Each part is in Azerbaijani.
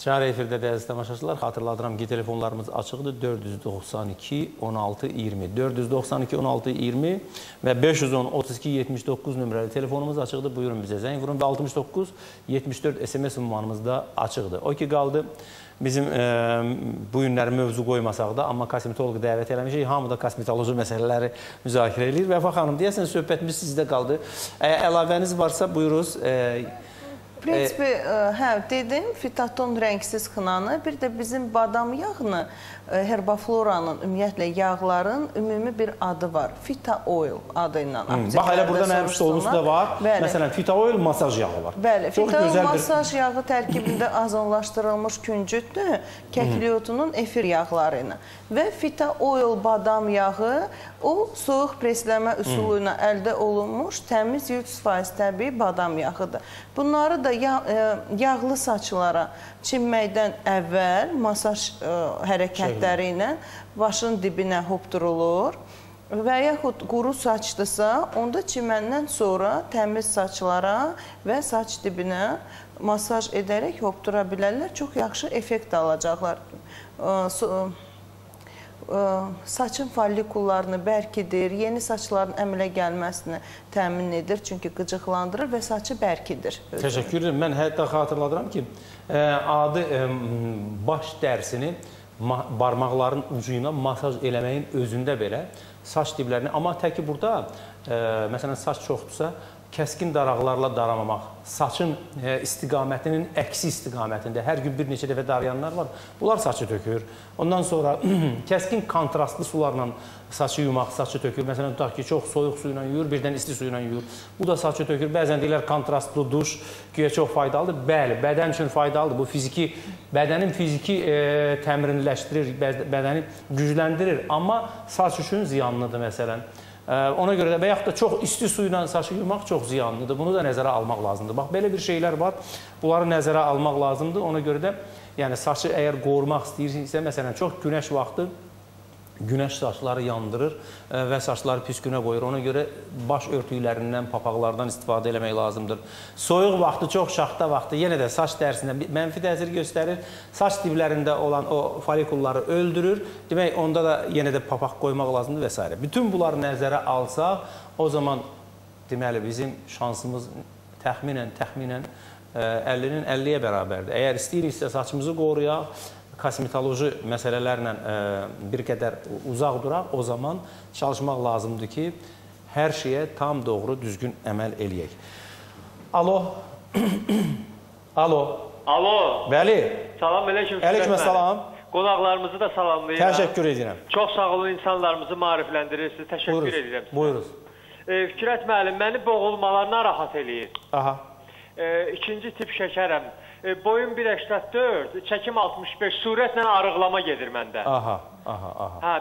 Canlı efirdə dəyərli tamaşaçılar, xatırladıram ki, telefonlarımız açıqdır 492 16 20 492 16 20 və 510 32 79 nömrəli telefonumuz açıqdır. Buyurun bizə zəng vurun və 69 74 SMS ünvanımız da açıqdır. O ki qaldı bizim bu günləri mövzu qoymasaq da, amma kosmetoloqu dəvət eləmişik. Hamı da kosmetoloji məsələləri müzakirə edir. Vəfa xanım, deyəsən söhbətimiz sizdə qaldı. Əlavəniz varsa buyuruz. Prinsipi, hə, dedim, fitaton rəngsiz xınanı, bir də bizim badam yağını, herbafloranın, ümumiyyətlə yağların ümumi bir adı var. Fita oil adı ilə. Bax, elə burada mənim stolumuzda da var. Məsələn, fita oil masaj yağı var. Bəli, fita oil masaj yağı tərkibində azonlaşdırılmış küncütdür, kəkliyotunun efir yağları ilə. Və fita oil badam yağı, o soyuq presləmə üsulu ilə əldə olunmuş təmiz 100% təbii badam yağıdır. Bunları da yağlı saçlara çinməkdən əvvəl masaj hərəkətləri ilə başın dibinə hopdurulur və yaxud quru saçdırsa, onda çiməndən sonra təmiz saçlara və saç dibinə masaj edərək hopdura bilərlər. Çox yaxşı effekt alacaqlar. Saçın follikullarını bərkidir, yeni saçların əmələ gəlməsini təmin edir, çünki qıcıqlandırır və saçı bərkidir. Təşəkkür edirəm. Mən hətta xatırladıram ki, adı baş dərsini barmaqların ucu ilə masaj eləməyin özündə belə saç diblərini, amma təki burada, məsələn, saç çoxdursa, kəskin daraqlarla daramamaq, saçın istiqamətinin əksi istiqamətində hər gün bir neçə dəfə darayanlar var, bunlar saçı tökür. Ondan sonra kəskin kontrastlı sularla saçı yumaq, saçı tökür. Məsələn, tutaq ki, çox soyuq su ilə yuyur, birdən isti su ilə yuyur. Bu da saçı tökür. Bəzən deyirlər, kontrastlı duş güya çox faydalıdır. Bəli, bədən üçün faydalıdır. Bu bədənin fiziki təmrinləşdirir, bədəni gücləndirir. Amma saç üçün ziyanlıdır, məsələn. Ona görə də və yaxud da çox isti su ilə saçı yumaq çox ziyanlıdır. Bunu da nəzərə almaq lazımdır. Bax, belə bir şeylər var. Bunları nəzərə almaq lazımdır. Ona görə də yəni saçı əgər qorumaq istəyirsinizsə, məsələn, çox günəş vaxtı günəş saçları yandırır və saçları pis günə qoyur. Ona görə baş örtüklərindən, papaqlardan istifadə eləmək lazımdır. Soyuq vaxtı, çox şaxta vaxtı yenə də saç dərisində mənfi təsir göstərir. Saç diblərində olan o follikulları öldürür. Demək, onda da yenə də papaq qoymaq lazımdır və s. Bütün bunları nəzərə alsaq, o zaman deməli bizim şansımız təxminən 50-nin 50-yə bərabərdir. Əgər istəyiriksə saçımızı qoruyaq, kosmetoloji məsələlərlə bir qədər uzaq duraq, o zaman çalışmaq lazımdır ki, hər şeyə tam doğru, düzgün əməl eləyək. Alo. Alo. Alo. Bəli. Salam, əleykum. Əleykum salam. Qonaqlarımızı da salamlayıram. Təşəkkür edirəm. Çox sağ olun, insanlarımızı marifləndirirsiniz. Təşəkkür edirəm sizə. Buyuruz. Fikrət müəllim, məni boğulmalar narahat eləyir. Aha. İkinci tip şəkərəm. Boyum 1,84, çəkim 65, sürətlə arıqlama gedir məndə. Aha.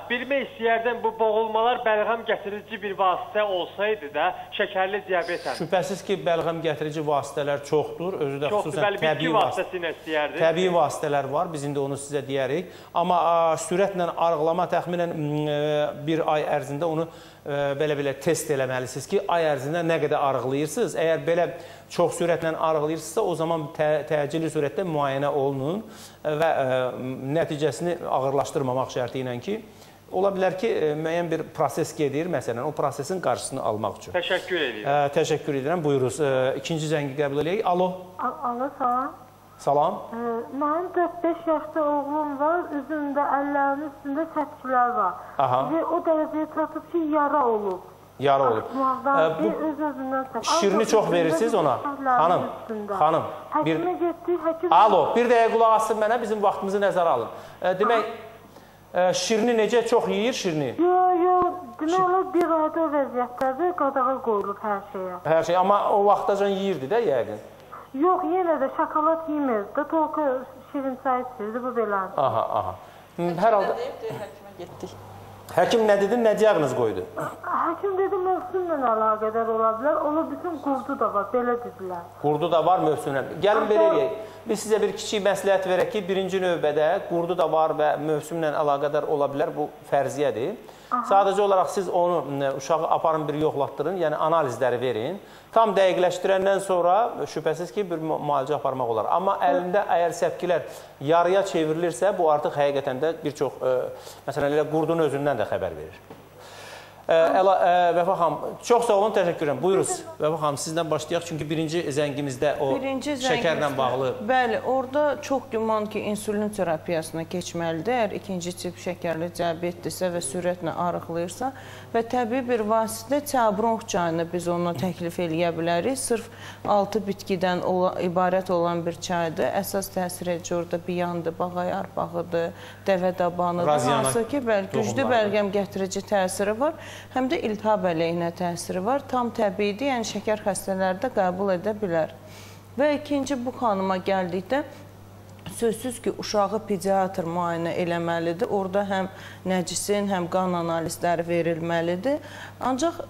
Bilmək istəyərdim, bu boğulmalar bəlğəm gətirici bir vasitə olsaydı da şəkərli diabetəm. Şübhəsiz ki, bəlğəm gətirici vasitələr çoxdur. Özü də xüsusən təbii vasitələr. Təbii vasitələr var, biz indi onu sizə deyərik. Amma sürətlə arıqlama təxminən bir ay ərzində onu belə test eləməlisiniz ki, ay ərzində nə qədər arıqlayırsınız. Əgər belə çox sürətlə arıqlayırsınızsa, o zaman təcili sürətdə müayinə olunun və nəticəsini ağırlaşdırmamaq şərti ilə ki, ola bilər ki, müəyyən bir proses gedir, məsələn, o prosesin qarşısını almaq üçün. Təşəkkür edirəm. Təşəkkür edirəm. Buyuruz. İkinci zəngi qəbul edək. Alo. Alo, salam. Salam. Mənim 4-5 yaşda oğlum var, üzündə, əllərinin üstündə çətkilər var. Və o dərəcəyə çatıb ki, yara olub. Yara olub. Şirini çox verirsiniz ona. Xanım. Həkimə getdik, həkim... Alo, bir dəqiqə qulaq asın mənə, bizim vaxtımızı nəzərə alın. Demək, şirini necə çox yeyir şirini? Yox, demək olar bir ayda o vəziyyətlərdə qadağa qoyulub hər şeyə. Hər şey, amma o vaxtacan yeyirdi də yəqin. Yox, yenə də şokolad yemirdi, tolka şirin çay içirdi, bu belədir. Aha. Hər halda... Həkimə getdik. Həkim nə dedi, nə diaqnoz qoydu? Həkim dedi, mövsümlə əlaqədar ola bilər, onun bütün qurdu da var, belə dedilər. Qurdu da var mövsümlə. Gəlin belə eləyək. Biz sizə bir kiçik məsləhət verək ki, birinci növbədə qurdu da var və mövsümlə əlaqədar ola bilər, bu fərziyyədir. Sadəcə olaraq siz onu uşağı aparın bir yoxlatdırın, yəni analizləri verin. Tam dəqiqləşdirəndən sonra şübhəsiz ki, bir müalicə aparmaq olar. Amma əlində əgər səpkilər yarıya çevrilirsə, bu artıq həqiqətən də bir çox, məsələn, elə qurdun özündən də xəbər verir. Vəfa xanım, çox sağ olun, təşəkkür edirəm. Buyuruz, Vəfa xanım, sizdən başlayaq. Çünki birinci zəngimizdə o şəkərlə bağlı. Bəli, orada çox güman ki, insulin terapiyasına keçməlidir. Əgər ikinci tip şəkərli diabetdirsə və sürətlə arıqlayırsa və təbii bir vasitə çabronx çayını biz onu təklif eləyə bilərik. Sırf 6 bitkidən ibarət olan bir çaydır. Əsas təsir edici orada biyandır, bağay arpağıdır, dəvə dabanıdır. Hansı ki, güclü bəlgəm gətirici təsiri var. Həm də iltihab əleyhinə təsiri var. Tam təbiidir, yəni şəkər xəstələri də qəbul edə bilər. Və ikinci bu xanıma gəldikdə, sözsüz ki, uşağı pediatr müayinə eləməlidir. Orada həm nəcisin, həm qan analizləri verilməlidir. Ancaq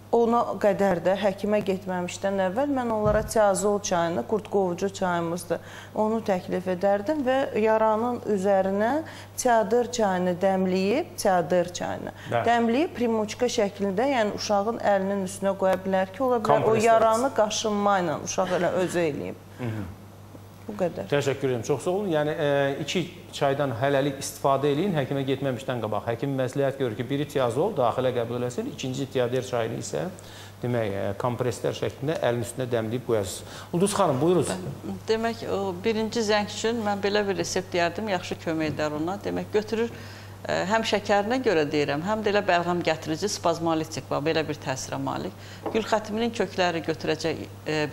ona qədər də həkimə getməmişdən əvvəl mən onlara tiazol çayını, qurd qovucu çayımızdır, onu təklif edərdim və yaranın üzərinə tiadır çayını dəmləyib, dəmləyib primuçka şəklində, yəni uşağın əlinin üstünə qoya bilər ki, ola bilər o yaranı qaşınma ilə uşaq elə özü eləyib. Bu qədər. Təşəkkür edirəm, çox sağ olun. Yəni, 2 çaydan hələlik istifadə eləyin, həkimə getməmişdən qabaq. Həkim məsləhət görür ki, biri tiazol, daxilə qəbul eləsin, ikinci tiader çayını isə demək, kompreslər şəklində əlin üstünə dəmləyib qoyasınız. Ulduz xanım, buyuruz. Demək, o birinci zəng üçün mən belə bir resept deyərdim, yaxşı kömək edər ona. Demək, götürür, həm şəkərinə görə deyirəm, həm də elə bəlğam gətirici spazmolitik var, belə bir təsirə malik. Gül xətiminin kökləri götürəcək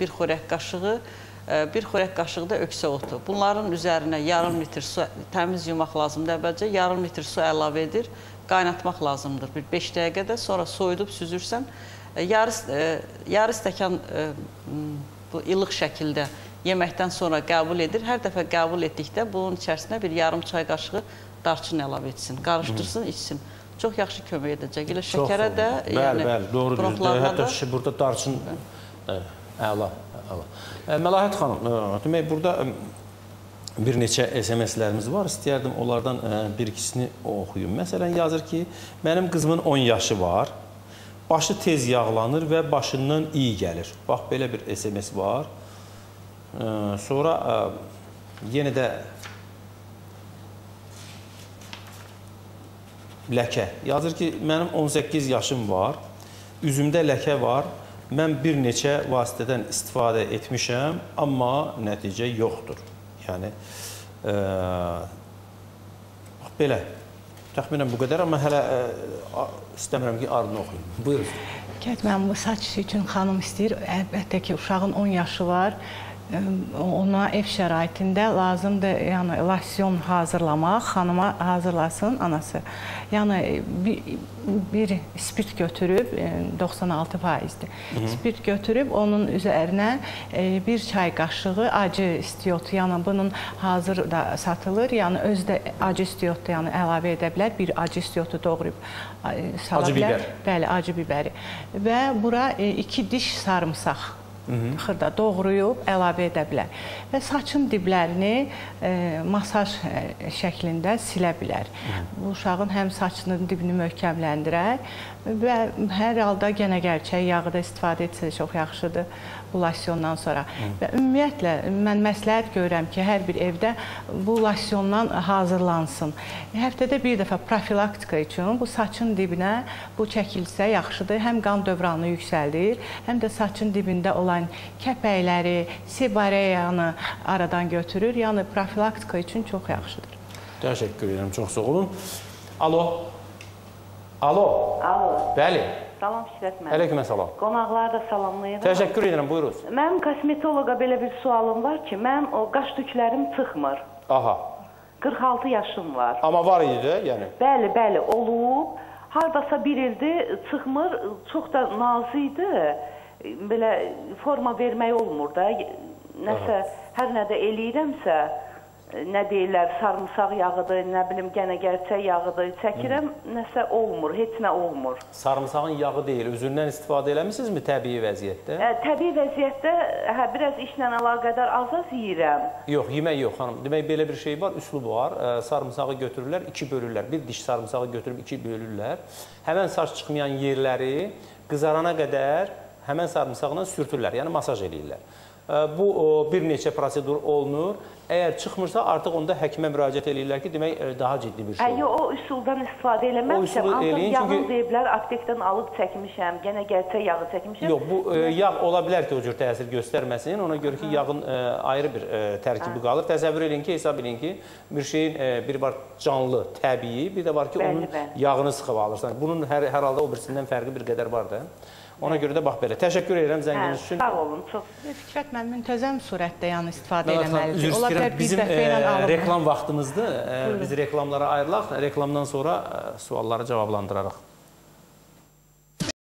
bir xörək qaşığı, bir xörək qaşığı da öksə otu. Bunların üzərinə yarım litr su, təmiz yumaq lazımdır əvvəlcə, yarım litr su əlavə edir, qaynatmaq lazımdır bir 5 dəqiqədə, sonra soyudub süzürsən, yarı stəkan bu ilıq şəkildə yeməkdən sonra qəbul edir. Hər dəfə qəbul etdikdə bunun içərisinə bir yarım çay qaşığı darçın əlavə etsin, qarışdırsın, içsin. Çox yaxşı kömək edəcək. Elə şəkərə də, yəni bronxlarına da. Hətta burada darçın, əla. Məlahət xanım, demək, burada bir neçə SMS-lərimiz var. İstəyərdim onlardan bir-ikisini oxuyum. Məsələn, yazır ki, mənim qızımın 10 yaşı var, başı tez yağlanır və başından iyi gəlir. Bax, belə bir SMS var. Sonra yenə də ləkə. Yazır ki, mənim 18 yaşım var, üzümdə ləkə var. Mən bir neçə vasitədən istifadə etmişəm, amma nəticə yoxdur. Yəni, belə, təxminən bu qədər, amma hələ istəmirəm ki, ardını oxuyum. Buyurun. Mən bu saç üçün xanım istəyir, əlbəttə ki, uşağın 10 yaşı var, ona ev şəraitində lazımdır, yəni lasyon hazırlamaq, xanıma hazırlasın anası. Yəni bir spirt götürüb, 96%-dir. Spirt götürüb, onun üzərinə bir çay qaşığı acı istiyotu, yəni bunun hazır da satılır, yəni özü də acı istiyotu əlavə edə bilər, bir acı istiyotu doğrayıb sala bilər. Acı bibər. Bəli, acı bibəri. Və bura 2 diş sarımsaq xırda doğrayıb əlavə edə bilər. Və saçın diblərini masaj şəklində silə bilər. Bu uşağın həm saçının dibini möhkəmləndirər və hər halda genə gerçək yağı da istifadə etsə çox yaxşıdır bu lasyondan sonra. Və ümumiyyətlə, mən məsləhət görürəm ki, hər bir evdə bu lasyondan hazırlansın. Həftədə bir dəfə profilaktika üçün bu saçın dibinə bu çəkilsə yaxşıdır. Həm qan dövranını yüksəldir, həm də saçın dibində olan kəpəkləri, sebareyanı aradan götürür. Yəni, profilaktika üçün çox yaxşıdır. Təşəkkür edirəm, çox sağ olun. Alo. Alo. Alo. Bəli. Salam Şirət mənim. Əleykümə salam. Qonaqları da salamlayıram. Təşəkkür edirəm, buyuruz. Mənim kosmetoloqa belə bir sualım var ki, mənim o qaş tüklərim çıxmır. Aha. 46 yaşım var. Amma var idi də, yəni? Bəli, bəli, olub. Hardasa bir ildir çıxmır, çox da nazıydı. Belə forma vermək olmur da. Nəsə, hər nədə eləyirəmsə, nə deyirlər, sarımsaq yağıdır, nə bilim, gənə gerçək yağıdır. Çəkirəm, nəsə olmur, heç nə olmur. Sarımsağın yağı deyil, özündən istifadə eləmisinizmi təbii vəziyyətdə? Təbii vəziyyətdə biraz işlə əlaqədar az-az yeyirəm. Yox, yemək yox, xanım. Demək, belə bir şey var, üslub var. Sarımsağı götürürlər, 2 bölürlər. Bir diş sarımsağı götürüb 2 bölürlər. Həmən saç çıxmayan yerləri qızarana qədər həmən sarımsaqla sürtürlər, yəni masaj eləyirlər. Bu bir neçə prosedur olunur. Əgər çıxmırsa, artıq onda həkimə müraciət eləyirlər ki, demək, daha ciddi bir şey olur. O üsuldan istifadə eləməmişəm, ancaq yağın deyiblər, aptekdən alıb çəkmişəm, gənə gerçək yağı çəkmişəm. Yox, bu yağ ola bilər ki, o cür təsir göstərməsin. Ona görə ki, yağın ayrı bir tərkibi qalır. Təsəvvür edin ki, hesab edin ki, bir şeyin bir var canlı, təbii, bir də var ki, onun yağını sıxıb alırsan. Bunun hər halda o birisindən fərqi bir qədər var da. Ona görə də bax belə. Təşəkkür edirəm zənginiz üçün. Sağ olun, çox. Fikrət, mən müntəzəm surətdə yəni istifadə eləməlidir. Ola bilər bizim reklam vaxtımızdır. Biz reklamlara ayrılaq. Reklamdan sonra sualları cavablandırarıq.